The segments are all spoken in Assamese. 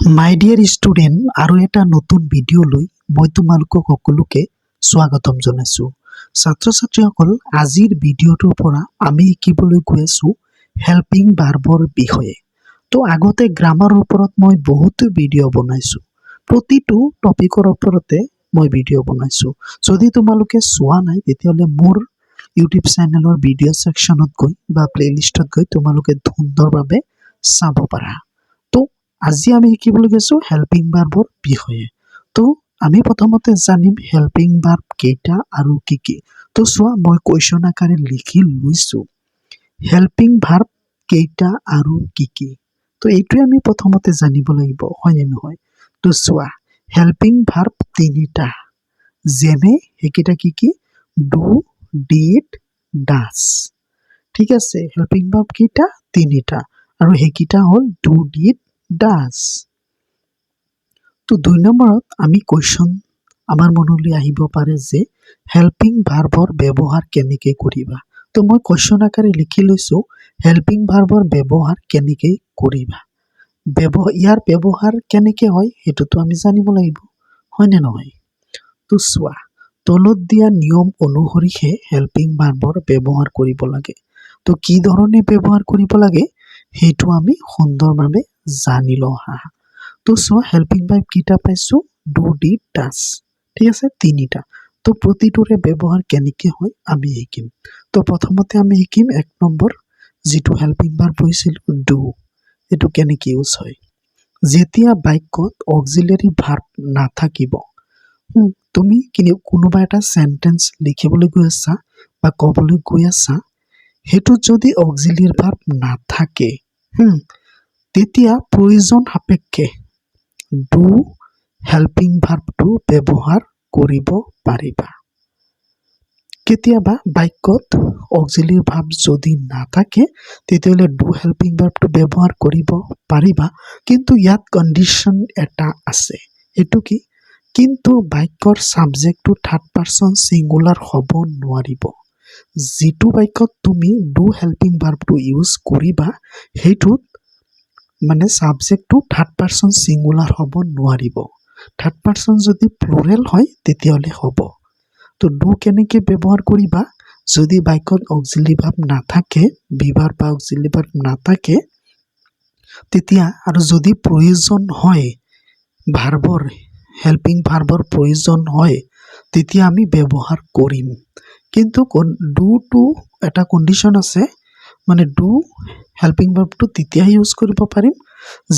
মাই ডিয়াৰ ষ্টুডেণ্ট আৰু এটা নতুন ভিডিঅ'লৈ মই তোমালোকক সকলোকে স্বাগতম জনাইছোঁ। ছাত্ৰ ছাত্ৰীসকল, আজিৰ ভিডিঅ'টোৰ পৰা আমি শিকিবলৈ গৈ আছোঁ হেল্পিং ভাৰ্বৰ বিষয়ে। তো আগতে গ্ৰামাৰৰ ওপৰত মই বহুতো ভিডিঅ' বনাইছোঁ, প্ৰতিটো টপিকৰ ওপৰতে মই ভিডিঅ' বনাইছোঁ। যদি তোমালোকে চোৱা নাই তেতিয়াহ'লে মোৰ ইউটিউব চেনেলৰ ভিডিঅ' ছেকশ্যনত গৈ বা প্লেলিষ্টত গৈ তোমালোকে সুন্দৰভাৱে চাব পাৰা। আজি আমি শিকিবলৈ গৈছোঁ হেল্পিং ভাৰ্বৰ বিষয়ে। তো আমি প্ৰথমতে জানিম হেল্পিং ভাৰ্ব কেইটা আৰু কি কি। তো চোৱা, মই কুৱেশ্যন আকাৰে লিখি লৈছোঁ হেল্পিং ভাৰ্ব কেইটা আৰু কি কি। তো এইটোৱে আমি প্ৰথমতে জানিব লাগিব, হয়নে নহয়? তো চোৱা, হেল্পিং ভাৰ্ব তিনিটা, যেনে সেইকেইটা কি কি? Do, did, does. ঠিক আছে, হেল্পিং ভাৰ্ব কেইটা? তিনিটা, আৰু সেইকেইটা হ'ল ডু, ডিড, ডাজ। তো 2 নম্বৰত আমি কুৱেশ্যন আমাৰ মনলৈ আহিব পাৰে যে হেল্পিং ভাৰ্বৰ ব্যৱহাৰ কেনেকৈ কৰিবা। তো মই কুৱেশ্যন আকাৰে লিখি লৈছোঁ হেল্পিং ভাৰ্বৰ ব্যৱহাৰ কেনেকৈ কৰিবা। ইয়াৰ ব্যৱহাৰ কেনেকৈ হয় সেইটোতো আমি জানিব লাগিব, হয়নে নহয়? তো চোৱা, তলত দিয়া নিয়ম অনুসৰিহে হেল্পিং ভাৰ্বৰ ব্যৱহাৰ কৰিব লাগে। তো কি ধৰণে ব্যৱহাৰ কৰিব লাগে সেইটো আমি সুন্দৰভাৱে জানি লওঁ হা। তো চোৱা, হেল্পিং ভাৰ্ব কেইটা পাইছোঁ? Do, did, does. ঠিক আছে, তিনিটা। তো প্ৰতিটোৰে ব্যৱহাৰ কেনেকৈ হয় আমি শিকিম। তো প্ৰথমতে আমি শিকিম 1 নম্বৰ যিটো হেল্পিং ভাৰ্ব হৈছিল ডু, এইটো কেনেকৈ ইউজ হয়। যেতিয়া বাক্যত অক্সিলাৰী ভাৰ্ব নাথাকিব, তুমি কোনোবা এটা চেণ্টেন্স লিখিবলৈ গৈ আছা বা ক'বলৈ গৈ আছা, সেইটোত যদি অক্সিলাৰী ভাৰ্ব নাথাকে, তেতিয়া প্ৰয়োজন সাপেক্ষে ডু হেল্পিং ভাৰ্বটো ব্যৱহাৰ কৰিব পাৰিবা। কেতিয়াবা বাক্যত অক্সিলাৰী ভাৰ্ব যদি নাথাকে তেতিয়াহ'লে ডু হেল্পিং ভাৰ্বটো ব্যৱহাৰ কৰিব পাৰিবা, কিন্তু ইয়াত কণ্ডিশ্যন এটা আছে। এইটো কি? কিন্তু বাক্যৰ ছাবজেক্টটো থাৰ্ড পাৰ্চন ছিংগুলাৰ হ'ব নোৱাৰিব। যিটো বাক্যত তুমি ডু হেল্পিং ভাৰ্বটো ইউজ কৰিবা সেইটোত মানে ছাবজেক্টটো থাৰ্ড পাৰ্চন ছিংগুলাৰ হ'ব নোৱাৰিব। থাৰ্ড পাৰ্চন যদি প্লুৰেল হয় তেতিয়াহ'লে হ'ব। তো ডু কেনেকৈ ব্যৱহাৰ কৰিবা? যদি বাক্যত অক্সিলাৰী ভাৰ্ব নাথাকে, বিভাৰ বা অক্সিলাৰী ভাৰ্ব নাথাকে, তেতিয়া আৰু যদি প্ৰয়োজন হয় ভাৰ্বৰ, হেল্পিং ভাৰ্বৰ প্ৰয়োজন হয়, তেতিয়া আমি ব্যৱহাৰ কৰিম। কিন্তু ডুটো এটা কণ্ডিশ্যন আছে, মানে ডু হেল্পিং ভাৰ্বটো তেতিয়াহে ইউজ কৰিব পাৰিম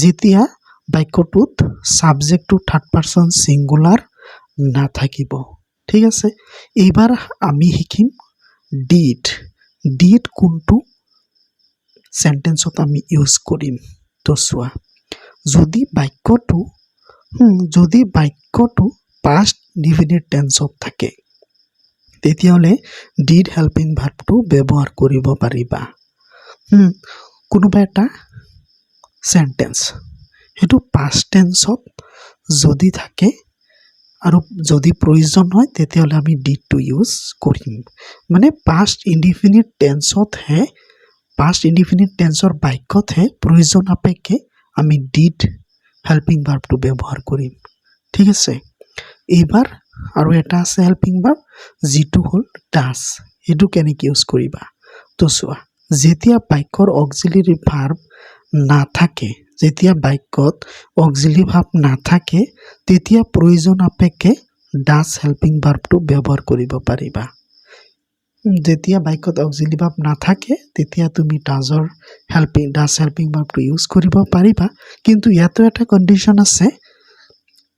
যেতিয়া বাক্যটোত ছাবজেক্টটো থাৰ্ড পাৰ্চন ছিংগুলাৰ নাথাকিব। ঠিক আছে, এইবাৰ আমি শিকিম ডিড। ডিড কোনটো চেণ্টেন্সত আমি ইউজ কৰিম। তো চোৱা, যদি বাক্যটো পাষ্ট ইনডিফিনিট টেন্সত থাকে তেতিয়াহ'লে ডিড হেল্পিং ভাৰ্বটো ব্যৱহাৰ কৰিব পাৰিবা। কোনোবা এটা চেণ্টেন্স সেইটো পাষ্ট টেন্সত যদি থাকে আৰু যদি প্ৰয়োজন হয় তেতিয়াহ'লে আমি ডিডটো ইউজ কৰিম। মানে পাষ্ট ইনডিফিনিট টেন্সৰ বাক্যতহে প্ৰয়োজন সাপেক্ষে আমি ডিড হেল্পিং ভাৰ্বটো ব্যৱহাৰ কৰিম। ঠিক আছে, এইবাৰ আৰু এটা আছে হেল্পিং ভাৰ্ব যিটো হ'ল ডাজ। সেইটো কেনেকৈ ইউজ কৰিবা? তো চোৱা, যেতিয়া বাক্যৰ অক্সিলাৰী ভাৰ্ব নাথাকে, তেতিয়া প্ৰয়োজন সাপেক্ষে ডাজ হেল্পিং ভাৰ্বটো ব্যৱহাৰ কৰিব পাৰিবা। যেতিয়া বাক্যত অক্সিলাৰী ভাৰ্ব নাথাকে তেতিয়া তুমি ডাজ হেল্পিং ভাৰ্বটো ইউজ কৰিব পাৰিবা, কিন্তু ইয়াতো এটা কণ্ডিশ্যন আছে,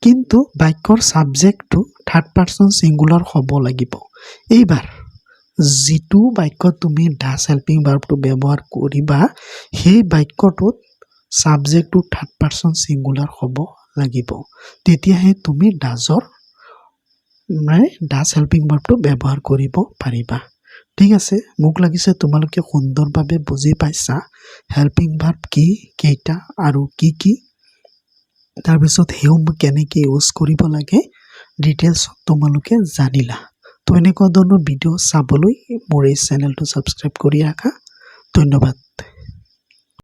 কিন্তু বাক্যৰ ছাবজেক্টটো থাৰ্ড পাৰ্চন ছিংগুলাৰ হ'ব লাগিব। এইবাৰ যিটো বাক্যত তুমি ডাজ হেল্পিং ভাৰ্বটো ব্যৱহাৰ কৰিবা সেই বাক্যটোত ছাবজেক্টটো থাৰ্ড পাৰ্চন ছিংগুলাৰ হ'ব লাগিব, তেতিয়াহে তুমি ডাজ হেল্পিং ভাৰ্বটো ব্যৱহাৰ কৰিব পাৰিবা। ঠিক আছে, মোক লাগিছে তোমালোকে সুন্দৰভাৱে বুজি পাইছা হেল্পিং ভাৰ্ব কি, কেইটা আৰু কি কি, তাৰপিছত সেইসমূহ কেনেকৈ ইউজ কৰিব লাগে ডিটেইলছত তোমালোকে জানিলা। তো এনেকুৱা ধৰণৰ ভিডিঅ' চাবলৈ মোৰ এই চেনেলটো ছাবস্ক্ৰাইব কৰি ৰাখা। ধন্যবাদ।